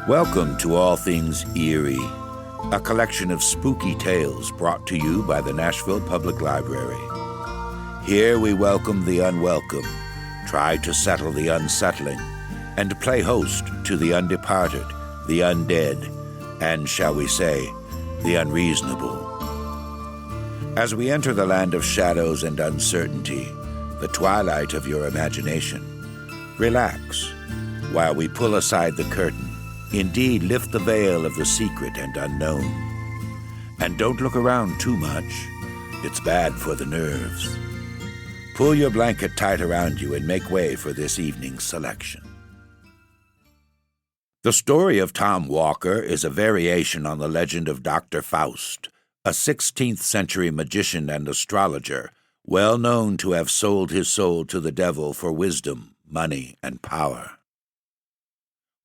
Welcome to All Things Eerie, a collection of spooky tales brought to you by the Nashville Public Library. Here we welcome the unwelcome, try to settle the unsettling, and play host to the undeparted, the undead, and, shall we say, the unreasonable. As we enter the land of shadows and uncertainty, the twilight of your imagination, relax while we pull aside the curtain. Indeed, lift the veil of the secret and unknown. And don't look around too much. It's bad for the nerves. Pull your blanket tight around you and make way for this evening's selection. The story of Tom Walker is a variation on the legend of Doctor Faust, a 16th century magician and astrologer, well known to have sold his soul to the devil for wisdom, money, and power.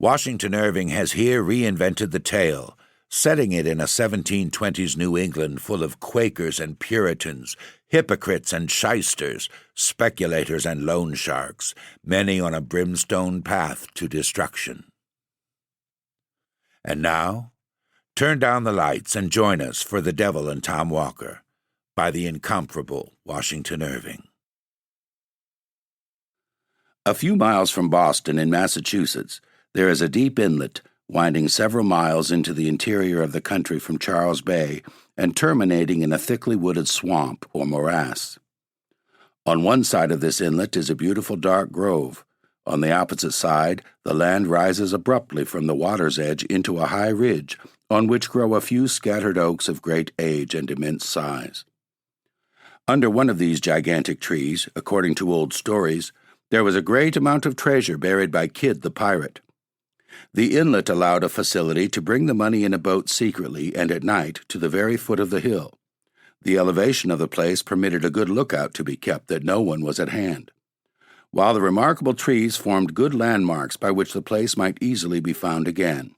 Washington Irving has here reinvented the tale, setting it in a 1720s New England full of Quakers and Puritans, hypocrites and shysters, speculators and loan sharks, many on a brimstone path to destruction. And now, turn down the lights and join us for The Devil and Tom Walker by the incomparable Washington Irving. A few miles from Boston in Massachusetts, there is a deep inlet winding several miles into the interior of the country from Charles Bay and terminating in a thickly wooded swamp or morass. On one side of this inlet is a beautiful dark grove. On the opposite side, the land rises abruptly from the water's edge into a high ridge on which grow a few scattered oaks of great age and immense size. Under one of these gigantic trees, according to old stories, there was a great amount of treasure buried by Kidd the pirate. The inlet allowed a facility to bring the money in a boat secretly and at night to the very foot of the hill. The elevation of the place permitted a good lookout to be kept that no one was at hand, while the remarkable trees formed good landmarks by which the place might easily be found again.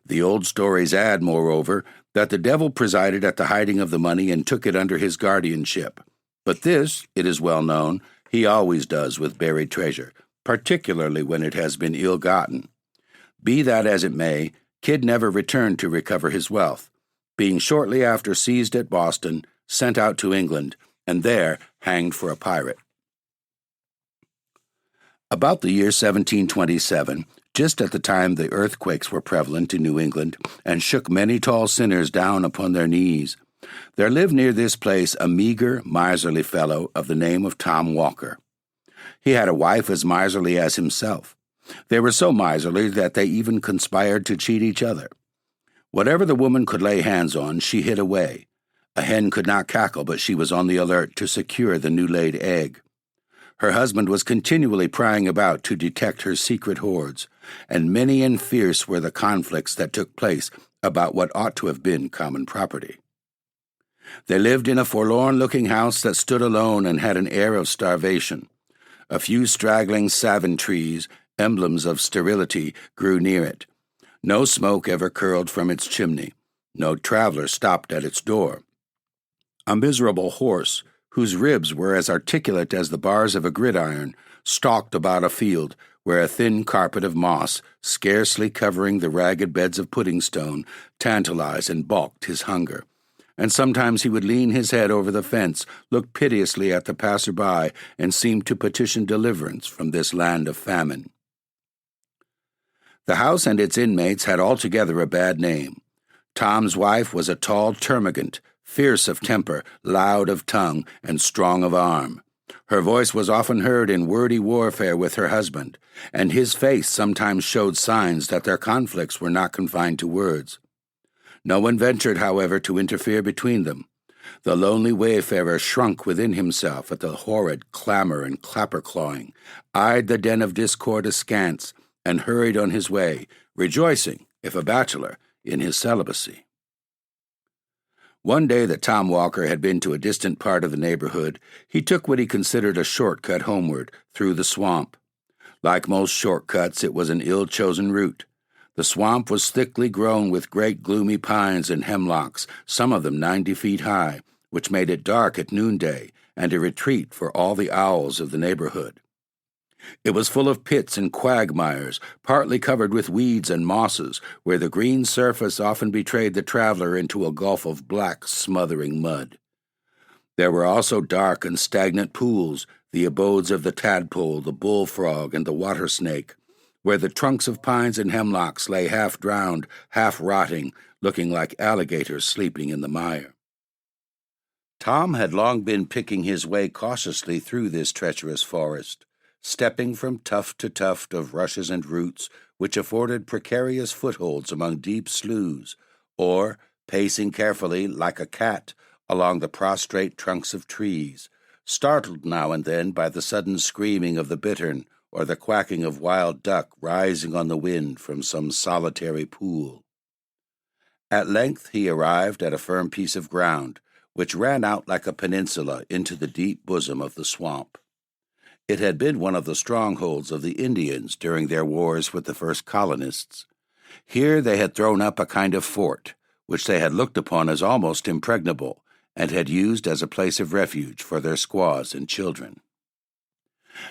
The old stories add, moreover, that the devil presided at the hiding of the money and took it under his guardianship. But this, it is well known, he always does with buried treasure, particularly when it has been ill-gotten. Be that as it may, Kidd never returned to recover his wealth, being shortly after seized at Boston, sent out to England, and there hanged for a pirate. About the year 1727, just at the time the earthquakes were prevalent in New England and shook many tall sinners down upon their knees, there lived near this place a meager, miserly fellow of the name of Tom Walker. He had a wife as miserly as himself. They were so miserly that they even conspired to cheat each other. Whatever the woman could lay hands on, she hid away. A hen could not cackle, but she was on the alert to secure the new-laid egg. Her husband was continually prying about to detect her secret hoards, and many and fierce were the conflicts that took place about what ought to have been common property. They lived in a forlorn-looking house that stood alone and had an air of starvation. A few straggling savin trees, emblems of sterility, grew near it. No smoke ever curled from its chimney. No traveler stopped at its door. A miserable horse, whose ribs were as articulate as the bars of a gridiron, stalked about a field where a thin carpet of moss, scarcely covering the ragged beds of pudding stone, tantalized and balked his hunger. And sometimes he would lean his head over the fence, look piteously at the passer-by, and seem to petition deliverance from this land of famine. The house and its inmates had altogether a bad name. Tom's wife was a tall termagant, fierce of temper, loud of tongue, and strong of arm. Her voice was often heard in wordy warfare with her husband, and his face sometimes showed signs that their conflicts were not confined to words. No one ventured, however, to interfere between them. The lonely wayfarer shrunk within himself at the horrid clamor and clapper-clawing, eyed the den of discord askance, and hurried on his way, rejoicing, if a bachelor, in his celibacy. One day that Tom Walker had been to a distant part of the neighborhood, he took what he considered a shortcut homeward through the swamp. Like most shortcuts, it was an ill-chosen route. The swamp was thickly grown with great gloomy pines and hemlocks, some of them 90 feet high, which made it dark at noonday and a retreat for all the owls of the neighborhood. It was full of pits and quagmires, partly covered with weeds and mosses, where the green surface often betrayed the traveler into a gulf of black, smothering mud. There were also dark and stagnant pools, the abodes of the tadpole, the bullfrog, and the water snake, where the trunks of pines and hemlocks lay half drowned, half rotting, looking like alligators sleeping in the mire. Tom had long been picking his way cautiously through this treacherous forest, stepping from tuft to tuft of rushes and roots which afforded precarious footholds among deep sloughs, or pacing carefully like a cat along the prostrate trunks of trees, startled now and then by the sudden screaming of the bittern or the quacking of wild duck rising on the wind from some solitary pool. At length he arrived at a firm piece of ground, which ran out like a peninsula into the deep bosom of the swamp. It had been one of the strongholds of the Indians during their wars with the first colonists. Here they had thrown up a kind of fort, which they had looked upon as almost impregnable, and had used as a place of refuge for their squaws and children.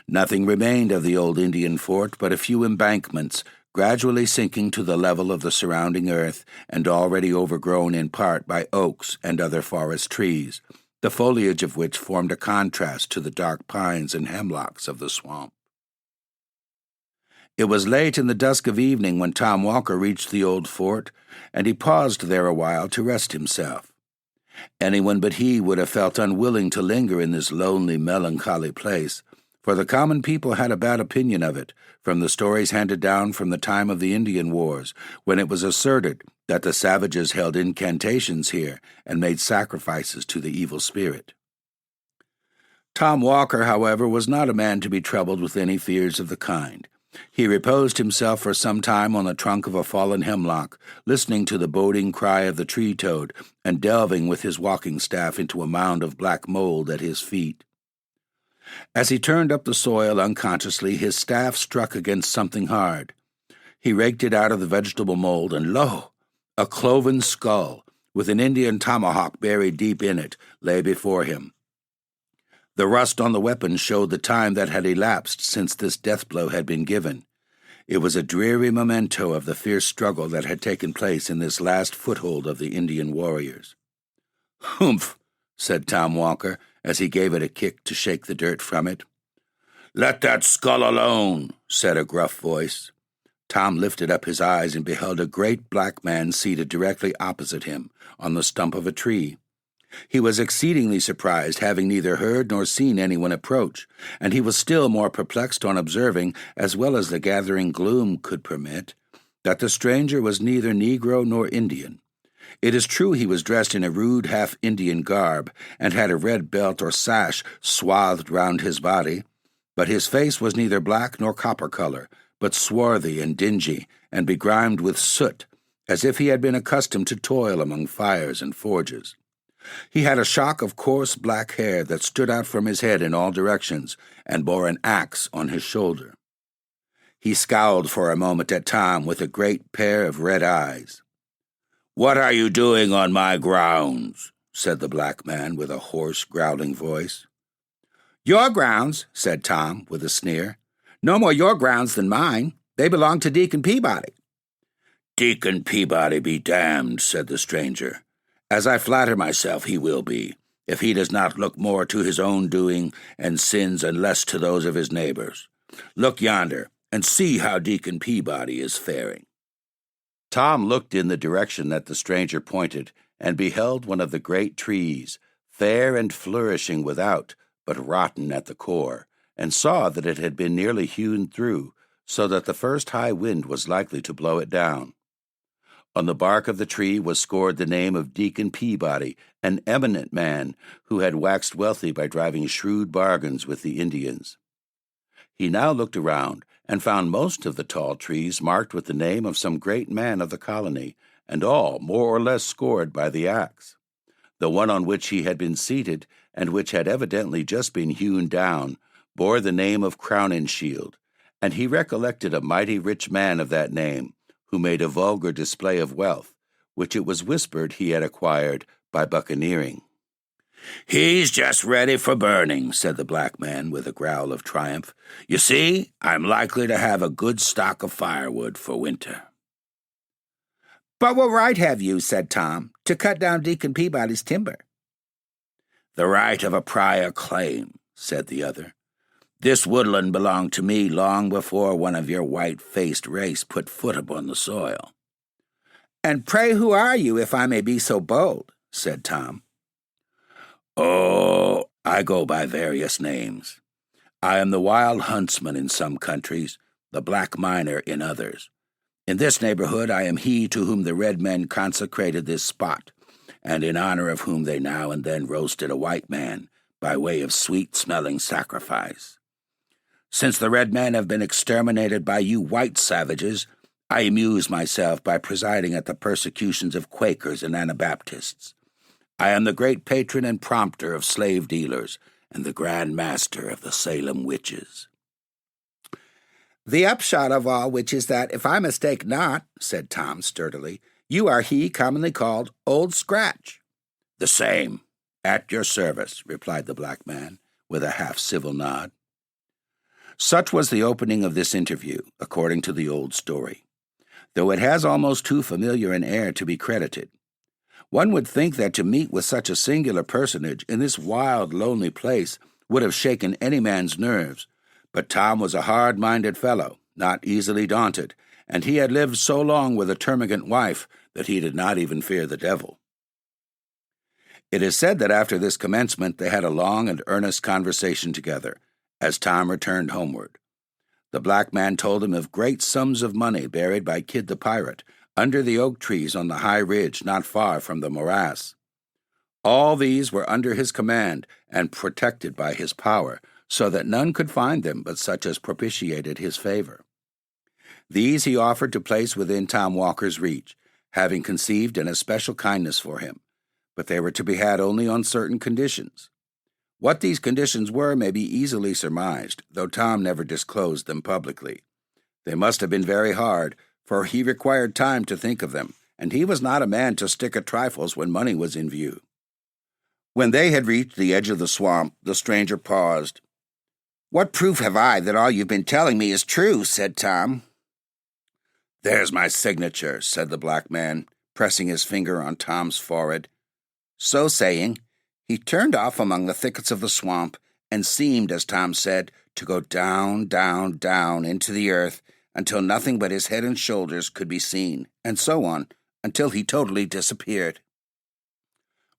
Nothing remained of the old Indian fort but a few embankments, gradually sinking to the level of the surrounding earth and already overgrown in part by oaks and other forest trees, the foliage of which formed a contrast to the dark pines and hemlocks of the swamp. It was late in the dusk of evening when Tom Walker reached the old fort, and he paused there a while to rest himself. Anyone but he would have felt unwilling to linger in this lonely, melancholy place, for the common people had a bad opinion of it, from the stories handed down from the time of the Indian Wars, when it was asserted that the savages held incantations here and made sacrifices to the evil spirit. Tom Walker, however, was not a man to be troubled with any fears of the kind. He reposed himself for some time on the trunk of a fallen hemlock, listening to the boding cry of the tree-toad and delving with his walking-staff into a mound of black mold at his feet. As he turned up the soil unconsciously, his staff struck against something hard. He raked it out of the vegetable mold, and lo! A cloven skull, with an Indian tomahawk buried deep in it, lay before him. The rust on the weapon showed the time that had elapsed since this death blow had been given. It was a dreary memento of the fierce struggle that had taken place in this last foothold of the Indian warriors. "Humph!" said Tom Walker, as he gave it a kick to shake the dirt from it. "Let that skull alone," said a gruff voice. Tom lifted up his eyes and beheld a great black man seated directly opposite him, on the stump of a tree. He was exceedingly surprised, having neither heard nor seen anyone approach, and he was still more perplexed on observing, as well as the gathering gloom could permit, that the stranger was neither Negro nor Indian. It is true he was dressed in a rude half-Indian garb, and had a red belt or sash swathed round his body, but his face was neither black nor copper color, but swarthy and dingy, and begrimed with soot, as if he had been accustomed to toil among fires and forges. He had a shock of coarse black hair that stood out from his head in all directions, and bore an axe on his shoulder. He scowled for a moment at Tom with a great pair of red eyes. "What are you doing on my grounds?" said the black man with a hoarse, growling voice. "Your grounds," said Tom with a sneer. "No more your grounds than mine. They belong to Deacon Peabody." "Deacon Peabody be damned," said the stranger, "as I flatter myself he will be, if he does not look more to his own doing and sins and less to those of his neighbors. Look yonder, and see how Deacon Peabody is faring." Tom looked in the direction that the stranger pointed, and beheld one of the great trees, fair and flourishing without, but rotten at the core, and saw that it had been nearly hewn through, so that the first high wind was likely to blow it down. On the bark of the tree was scored the name of Deacon Peabody, an eminent man who had waxed wealthy by driving shrewd bargains with the Indians. He now looked around, and found most of the tall trees marked with the name of some great man of the colony, and all more or less scored by the axe. The one on which he had been seated, and which had evidently just been hewn down, bore the name of Crowninshield, and he recollected a mighty rich man of that name, who made a vulgar display of wealth, which it was whispered he had acquired by buccaneering. "He's just ready for burning," said the black man with a growl of triumph. "You see, I'm likely to have a good stock of firewood for winter." "But what right have you," said Tom, "to cut down Deacon Peabody's timber?" "The right of a prior claim," said the other. "This woodland belonged to me long before one of your white-faced race put foot upon the soil." "And pray who are you, if I may be so bold?" said Tom. "Oh, I go by various names. I am the wild huntsman in some countries, the black miner in others. In this neighborhood I am he to whom the red men consecrated this spot, and in honor of whom they now and then roasted a white man by way of sweet-smelling sacrifice. Since the red men have been exterminated by you white savages, I amuse myself by presiding at the persecutions of Quakers and Anabaptists. I am the great patron and prompter of slave dealers, and the grand master of the Salem witches." "The upshot of all which is that, if I mistake not," said Tom sturdily, "you are he commonly called Old Scratch." "The same, at your service," replied the black man, with a half-civil nod. Such was the opening of this interview, according to the old story, though it has almost too familiar an air to be credited. One would think that to meet with such a singular personage in this wild, lonely place would have shaken any man's nerves, but Tom was a hard-minded fellow, not easily daunted, and he had lived so long with a termagant wife that he did not even fear the devil. It is said that after this commencement they had a long and earnest conversation together, as Tom returned homeward. The black man told him of great sums of money buried by Kid the pirate under the oak trees on the high ridge not far from the morass. All these were under his command and protected by his power, so that none could find them but such as propitiated his favor. These he offered to place within Tom Walker's reach, having conceived an especial kindness for him, but they were to be had only on certain conditions. What these conditions were may be easily surmised, though Tom never disclosed them publicly. They must have been very hard, for he required time to think of them, and he was not a man to stick at trifles when money was in view. When they had reached the edge of the swamp, the stranger paused. "What proof have I that all you've been telling me is true?" said Tom. "There's my signature," said the black man, pressing his finger on Tom's forehead. So saying, he turned off among the thickets of the swamp and seemed, as Tom said, to go down, down, down into the earth until nothing but his head and shoulders could be seen, and so on, until he totally disappeared.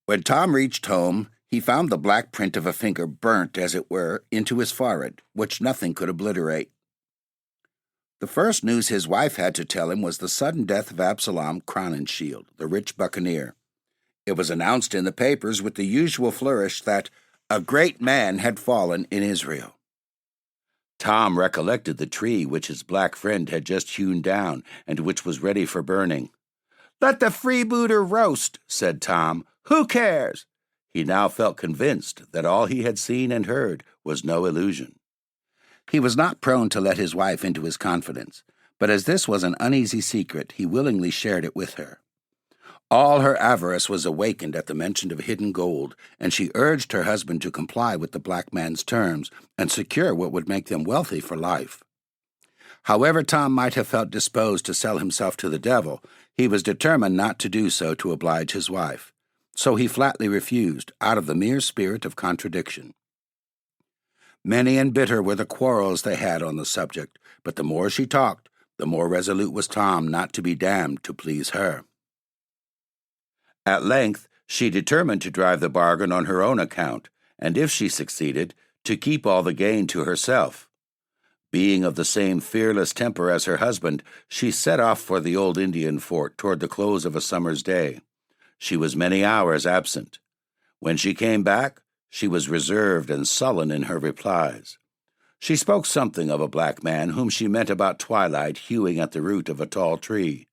When Tom reached home, he found the black print of a finger burnt, as it were, into his forehead, which nothing could obliterate. The first news his wife had to tell him was the sudden death of Absalom Crowninshield, the rich buccaneer. It was announced in the papers with the usual flourish that a great man had fallen in Israel. Tom recollected the tree which his black friend had just hewn down and which was ready for burning. "Let the freebooter roast," said Tom. "Who cares?" He now felt convinced that all he had seen and heard was no illusion. He was not prone to let his wife into his confidence, but as this was an uneasy secret, he willingly shared it with her. All her avarice was awakened at the mention of hidden gold, and she urged her husband to comply with the black man's terms and secure what would make them wealthy for life. However Tom might have felt disposed to sell himself to the devil, he was determined not to do so to oblige his wife, so he flatly refused, out of the mere spirit of contradiction. Many and bitter were the quarrels they had on the subject, but the more she talked, the more resolute was Tom not to be damned to please her. At length, she determined to drive the bargain on her own account, and if she succeeded, to keep all the gain to herself. Being of the same fearless temper as her husband, she set off for the old Indian fort toward the close of a summer's day. She was many hours absent. When she came back, she was reserved and sullen in her replies. She spoke something of a black man whom she met about twilight hewing at the root of a tall tree.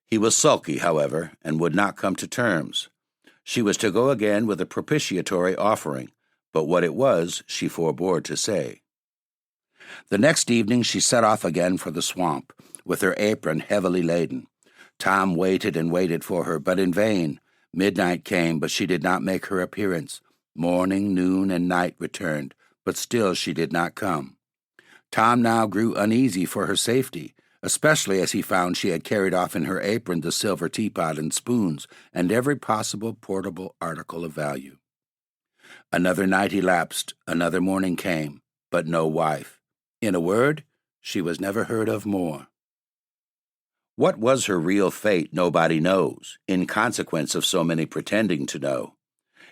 He was sulky, however, and would not come to terms. She was to go again with a propitiatory offering, but what it was she forbore to say. The next evening she set off again for the swamp, with her apron heavily laden. Tom waited and waited for her, but in vain. Midnight came, but she did not make her appearance, Morning, noon, and night returned, but still she did not come. Tom now grew uneasy for her safety, especially as he found she had carried off in her apron the silver teapot and spoons and every possible portable article of value. Another night elapsed, another morning came, but no wife. In a word, she was never heard of more. What was her real fate nobody knows, in consequence of so many pretending to know.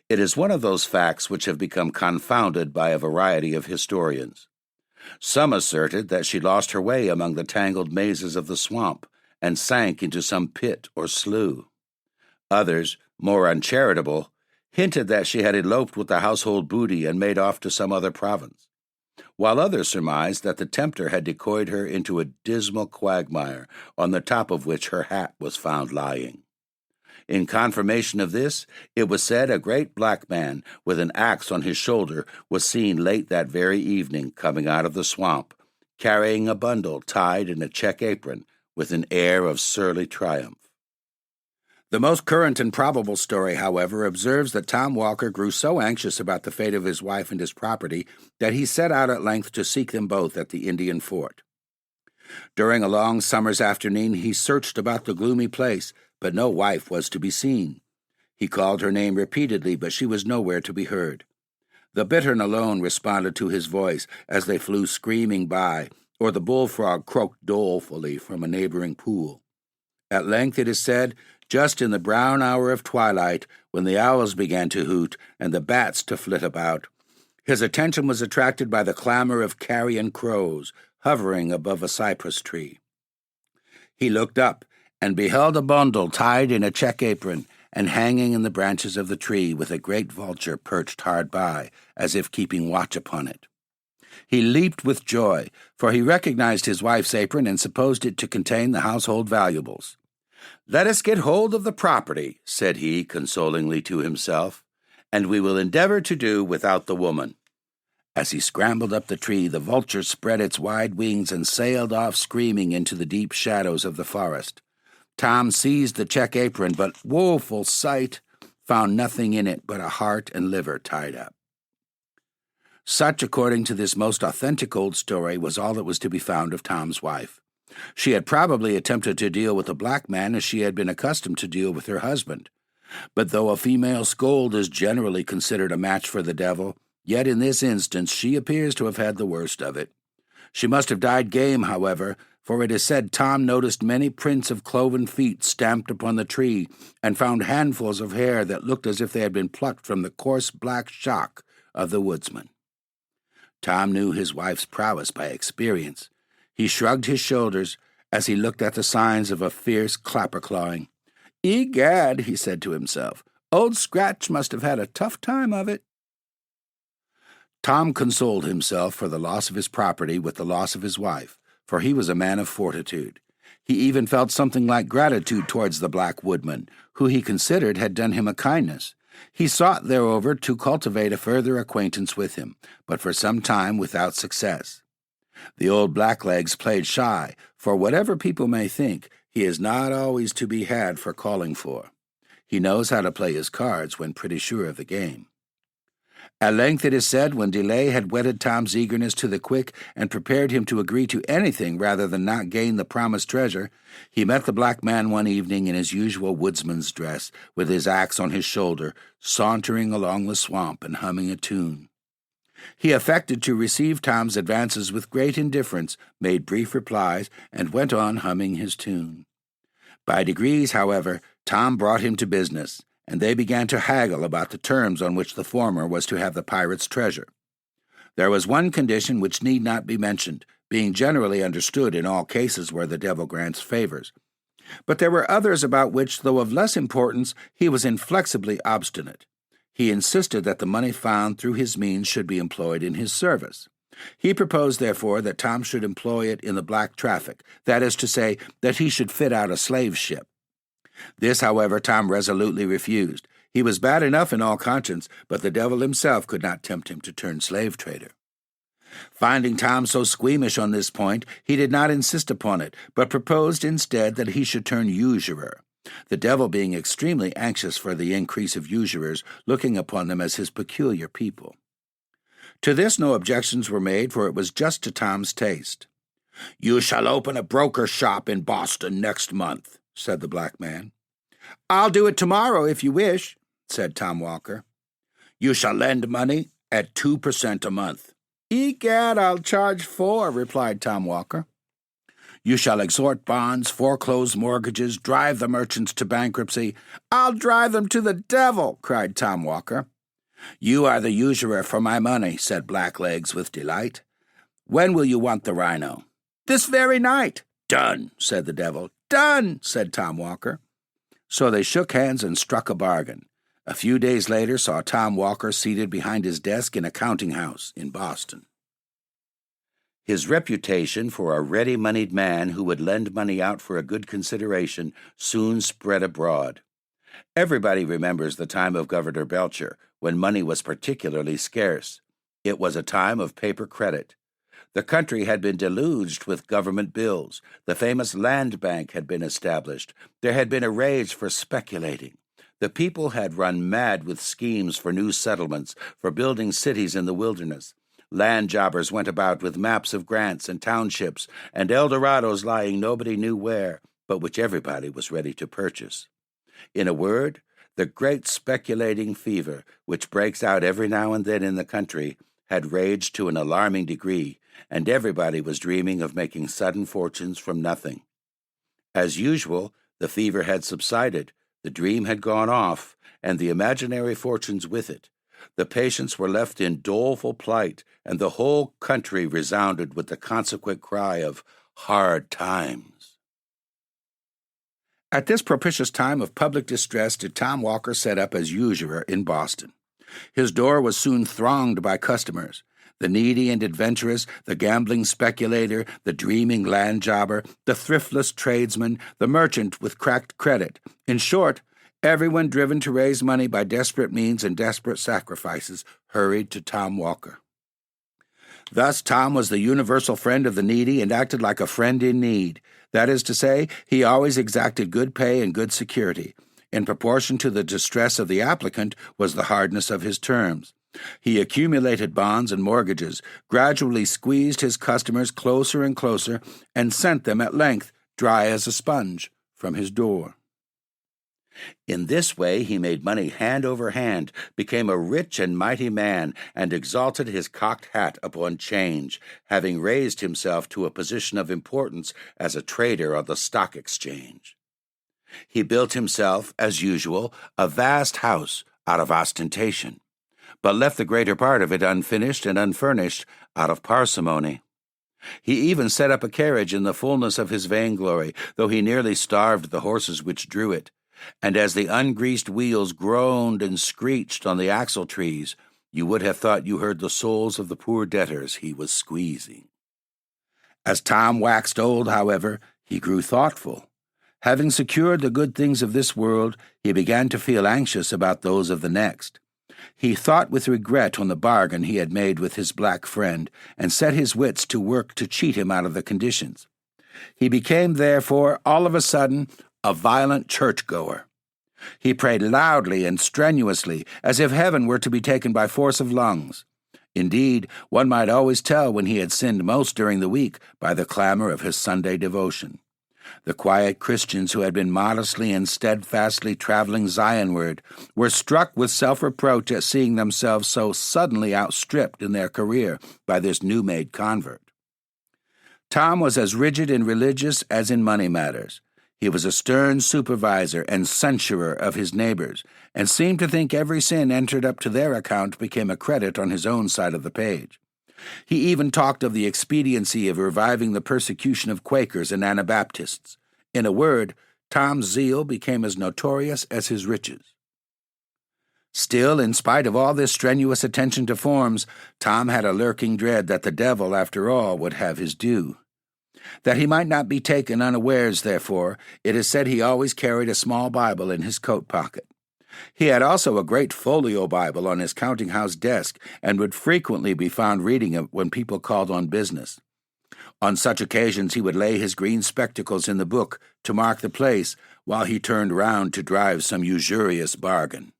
It is one of those facts which have become confounded by a variety of historians. Some asserted that she lost her way among the tangled mazes of the swamp and sank into some pit or slough. Others, more uncharitable, hinted that she had eloped with the household booty and made off to some other province, while others surmised that the tempter had decoyed her into a dismal quagmire on the top of which her hat was found lying. In confirmation of this, it was said a great black man with an axe on his shoulder was seen late that very evening coming out of the swamp, carrying a bundle tied in a check apron with an air of surly triumph. The most current and probable story, however, observes that Tom Walker grew so anxious about the fate of his wife and his property that he set out at length to seek them both at the Indian fort. During a long summer's afternoon he searched about the gloomy place, but no wife was to be seen. He called her name repeatedly, but she was nowhere to be heard. The bittern alone responded to his voice as they flew screaming by, or the bullfrog croaked dolefully from a neighboring pool. At length, it is said, just in the brown hour of twilight, when the owls began to hoot and the bats to flit about, his attention was attracted by the clamor of carrion crows hovering above a cypress tree. He looked up and beheld a bundle tied in a check apron and hanging in the branches of the tree with a great vulture perched hard by, as if keeping watch upon it. He leaped with joy, for he recognized his wife's apron and supposed it to contain the household valuables. "Let us get hold of the property," said he consolingly to himself, "and we will endeavor to do without the woman." As he scrambled up the tree, the vulture spread its wide wings and sailed off screaming into the deep shadows of the forest. Tom seized the check apron, but, woeful sight, found nothing in it but a heart and liver tied up. Such, according to this most authentic old story, was all that was to be found of Tom's wife. She had probably attempted to deal with the black man as she had been accustomed to deal with her husband. But though a female scold is generally considered a match for the devil, yet in this instance she appears to have had the worst of it. She must have died game, however, for it is said Tom noticed many prints of cloven feet stamped upon the tree and found handfuls of hair that looked as if they had been plucked from the coarse black shock of the woodsman. Tom knew his wife's prowess by experience. He shrugged his shoulders as he looked at the signs of a fierce clapper-clawing. "Egad," he said to himself, "Old Scratch must have had a tough time of it." Tom consoled himself for the loss of his property with the loss of his wife, for he was a man of fortitude. He even felt something like gratitude towards the black woodman, who he considered had done him a kindness. He sought, thereover, to cultivate a further acquaintance with him, but for some time without success. The old blacklegs played shy, for whatever people may think, he is not always to be had for calling for. He knows how to play his cards when pretty sure of the game. At length, it is said, when delay had whetted Tom's eagerness to the quick and prepared him to agree to anything rather than not gain the promised treasure, he met the black man one evening in his usual woodsman's dress, with his axe on his shoulder, sauntering along the swamp and humming a tune. He affected to receive Tom's advances with great indifference, made brief replies, and went on humming his tune. By degrees, however, Tom brought him to business, and they began to haggle about the terms on which the former was to have the pirate's treasure. There was one condition which need not be mentioned, being generally understood in all cases where the devil grants favors. But there were others about which, though of less importance, he was inflexibly obstinate. He insisted that the money found through his means should be employed in his service. He proposed, therefore, that Tom should employ it in the black traffic, that is to say, that he should fit out a slave ship. This, however, Tom resolutely refused. He was bad enough in all conscience, but the devil himself could not tempt him to turn slave trader. Finding Tom so squeamish on this point, he did not insist upon it, but proposed instead that he should turn usurer. the devil being extremely anxious for the increase of usurers, looking upon them as his peculiar people. To this no objections were made, for it was just to Tom's taste. "You shall open a broker's shop in Boston next month," said the black man. "I'll do it tomorrow if you wish," said Tom Walker. "You shall lend money at 2% a month." "Egad, I'll charge 4, replied Tom Walker. "You shall extort bonds, foreclose mortgages, drive the merchants to bankruptcy." "I'll drive them to the devil," cried Tom Walker. "You are the usurer for my money," said Blacklegs with delight. "When will you want the rhino?" "This very night." "Done," said the devil. "Done," said Tom Walker. So they shook hands and struck a bargain. A few days later saw Tom Walker seated behind his desk in a counting house in Boston. His reputation for a ready-moneyed man who would lend money out for a good consideration soon spread abroad. Everybody remembers the time of Governor Belcher, when money was particularly scarce. It was a time of paper credit. The country had been deluged with government bills. The famous land bank had been established. There had been a rage for speculating. The people had run mad with schemes for new settlements, for building cities in the wilderness. Land jobbers went about with maps of grants and townships, and Eldorados lying nobody knew where, but which everybody was ready to purchase. In a word, the great speculating fever, which breaks out every now and then in the country, had raged to an alarming degree, and everybody was dreaming of making sudden fortunes from nothing. As usual, the fever had subsided, the dream had gone off, and the imaginary fortunes with it. The patients were left in doleful plight, and the whole country resounded with the consequent cry of hard times. At this propitious time of public distress did Tom Walker set up as usurer in Boston. His door was soon thronged by customers. The needy and adventurous, the gambling speculator, the dreaming land jobber, the thriftless tradesman, the merchant with cracked credit. In short, everyone driven to raise money by desperate means and desperate sacrifices hurried to Tom Walker. Thus Tom was the universal friend of the needy and acted like a friend in need. That is to say, he always exacted good pay and good security. In proportion to the distress of the applicant was the hardness of his terms. He accumulated bonds and mortgages, gradually squeezed his customers closer and closer, and sent them at length, dry as a sponge, from his door. In this way he made money hand over hand, became a rich and mighty man, and exalted his cocked hat upon change, having raised himself to a position of importance as a trader on the stock exchange. He built himself, as usual, a vast house out of ostentation, but left the greater part of it unfinished and unfurnished out of parsimony. He even set up a carriage in the fullness of his vainglory, though he nearly starved the horses which drew it, and as the ungreased wheels groaned and screeched on the axle-trees, you would have thought you heard the souls of the poor debtors he was squeezing. As Tom waxed old, however, he grew thoughtful. Having secured the good things of this world, he began to feel anxious about those of the next. He thought with regret on the bargain he had made with his black friend, and set his wits to work to cheat him out of the conditions. He became, therefore, all of a sudden, a violent churchgoer. He prayed loudly and strenuously, as if heaven were to be taken by force of lungs. Indeed, one might always tell when he had sinned most during the week by the clamor of his Sunday devotion. The quiet Christians who had been modestly and steadfastly traveling Zionward were struck with self-reproach at seeing themselves so suddenly outstripped in their career by this new-made convert. Tom was as rigid and religious as in money matters. He was a stern supervisor and censurer of his neighbors, and seemed to think every sin entered up to their account became a credit on his own side of the page. He even talked of the expediency of reviving the persecution of Quakers and Anabaptists. In a word, Tom's zeal became as notorious as his riches. Still, in spite of all this strenuous attention to forms, Tom had a lurking dread that the devil, after all, would have his due. That he might not be taken unawares, therefore, it is said he always carried a small Bible in his coat pocket. He had also a great folio Bible on his counting-house desk, and would frequently be found reading it when people called on business. On such occasions he would lay his green spectacles in the book to mark the place while he turned round to drive some usurious bargain.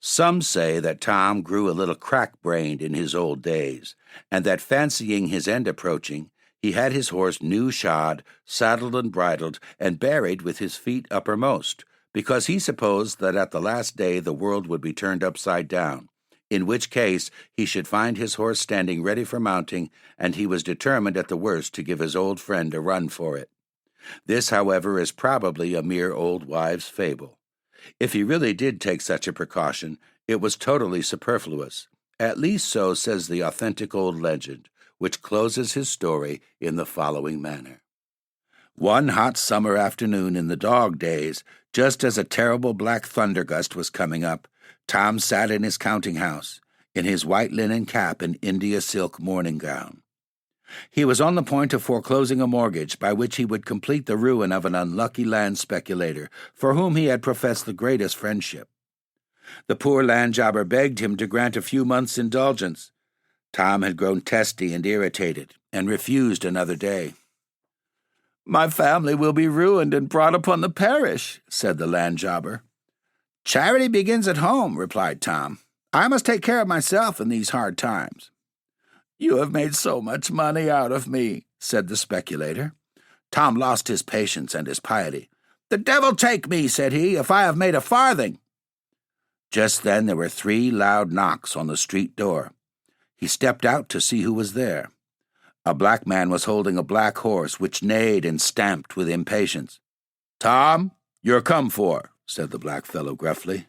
Some say that Tom grew a little crack-brained in his old days, and that fancying his end approaching, he had his horse new shod, saddled and bridled, and buried with his feet uppermost, because he supposed that at the last day the world would be turned upside down, in which case he should find his horse standing ready for mounting, and he was determined at the worst to give his old friend a run for it. This, however, is probably a mere old wives' fable. If he really did take such a precaution, it was totally superfluous. At least so says the authentic old legend, which closes his story in the following manner. One hot summer afternoon in the dog days, just as a terrible black thunder gust was coming up, Tom sat in his counting house, in his white linen cap and India silk morning gown. He was on the point of foreclosing a mortgage by which he would complete the ruin of an unlucky land speculator for whom he had professed the greatest friendship. The poor land jobber begged him to grant a few months' indulgence. Tom had grown testy and irritated, and refused another day. "My family will be ruined and brought upon the parish," said the land jobber. "Charity begins at home," replied Tom. "I must take care of myself in these hard times." "You have made so much money out of me," said the speculator. Tom lost his patience and his piety. "The devil take me," said he, "if I have made a farthing." Just then there were 3 loud knocks on the street door. He stepped out to see who was there. A black man was holding a black horse, which neighed and stamped with impatience. "Tom, you're come for," said the black fellow gruffly.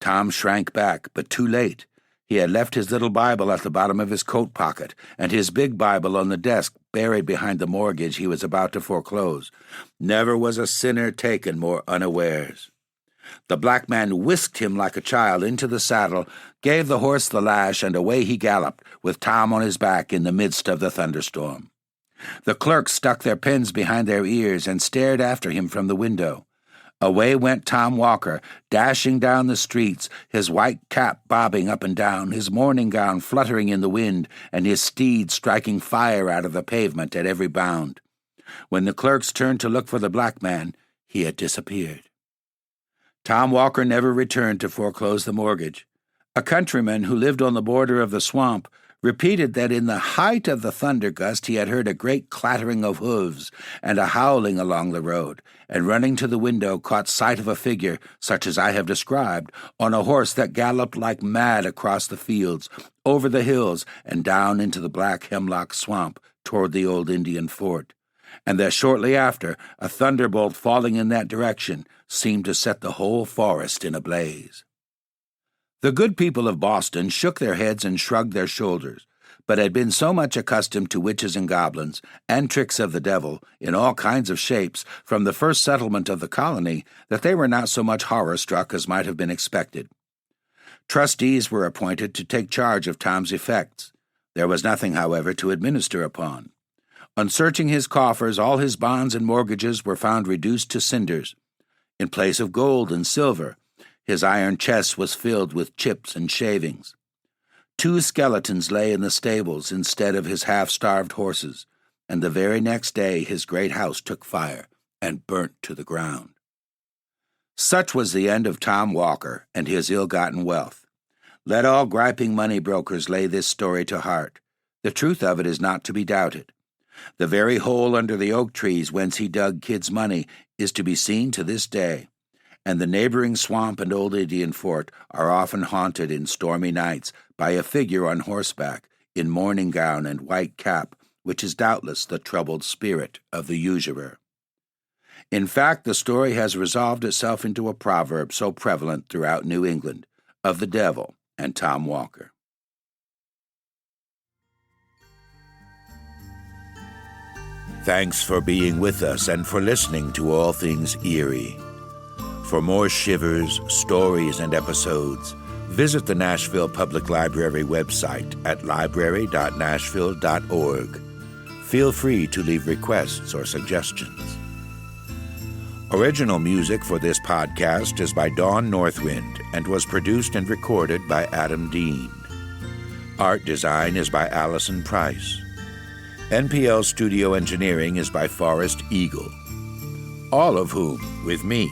Tom shrank back, but too late. He had left his little Bible at the bottom of his coat pocket, and his big Bible on the desk buried behind the mortgage he was about to foreclose. Never was a sinner taken more unawares. The black man whisked him like a child into the saddle, gave the horse the lash, and away he galloped, with Tom on his back in the midst of the thunderstorm. The clerks stuck their pens behind their ears and stared after him from the window. Away went Tom Walker, dashing down the streets, his white cap bobbing up and down, his morning gown fluttering in the wind, and his steed striking fire out of the pavement at every bound. When the clerks turned to look for the black man, he had disappeared. Tom Walker never returned to foreclose the mortgage. A countryman who lived on the border of the swamp repeated that in the height of the thunder gust he had heard a great clattering of hoofs and a howling along the road, and running to the window caught sight of a figure, such as I have described, on a horse that galloped like mad across the fields, over the hills, and down into the black hemlock swamp toward the old Indian fort, and that shortly after a thunderbolt falling in that direction seemed to set the whole forest in a blaze. The good people of Boston shook their heads and shrugged their shoulders, but had been so much accustomed to witches and goblins, and tricks of the devil, in all kinds of shapes, from the first settlement of the colony, that they were not so much horror-struck as might have been expected. Trustees were appointed to take charge of Tom's effects. There was nothing, however, to administer upon. On searching his coffers, all his bonds and mortgages were found reduced to cinders. In place of gold and silver, his iron chest was filled with chips and shavings. 2 skeletons lay in the stables instead of his half-starved horses, and the very next day his great house took fire and burnt to the ground. Such was the end of Tom Walker and his ill-gotten wealth. Let all griping money brokers lay this story to heart. The truth of it is not to be doubted. The very hole under the oak trees whence he dug Kid's money is to be seen to this day, and the neighboring swamp and old Indian fort are often haunted in stormy nights by a figure on horseback, in morning gown and white cap, which is doubtless the troubled spirit of the usurer. In fact, the story has resolved itself into a proverb so prevalent throughout New England, of the devil and Tom Walker. Thanks for being with us and for listening to All Things Eerie. For more shivers, stories, and episodes, visit the Nashville Public Library website at library.nashville.org. Feel free to leave requests or suggestions. Original music for this podcast is by Dawn Northwind and was produced and recorded by Adam Dean. Art design is by Allison Price. NPL studio engineering is by Forrest Eagle, all of whom, with me,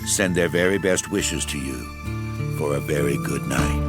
send their very best wishes to you for a very good night.